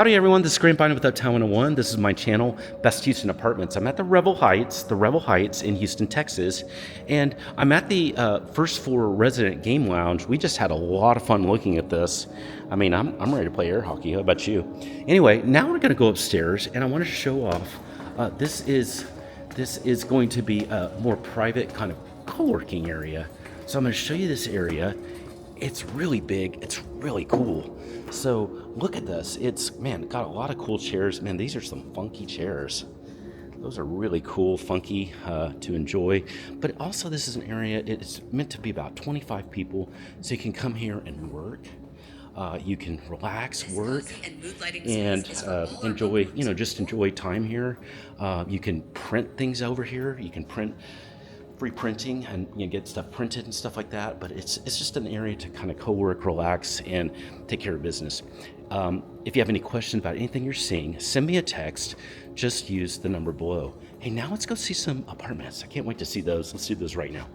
Howdy everyone, this is Grant with Uptown 101. This is my channel, Best Houston Apartments. I'm at the Revl Heights in Houston, Texas. And I'm at the first floor resident game lounge. We just had a lot of fun looking at this. I mean, I'm ready to play air hockey. How about you? Anyway, now we're gonna go upstairs and I wanna show off. This is going to be a more private kind of co-working area. So I'm gonna show you this area. It's really big, it's really cool. So look at this. It's, man, got a lot of cool chairs. Man, these are some funky chairs. Those are really cool, funky to enjoy. But also this is an area, it's meant to be about 25 people. So you can come here and work. You can relax, work, and enjoy, just enjoy time here. You can print things over here. You can print free printing and get stuff printed and stuff like that, but it's just an area to kind of co-work, relax, and take care of business. If you have any questions about anything you're seeing, send me a text. Just use the number below. Hey, now let's go see some apartments. I can't wait to see those. Let's do those right now.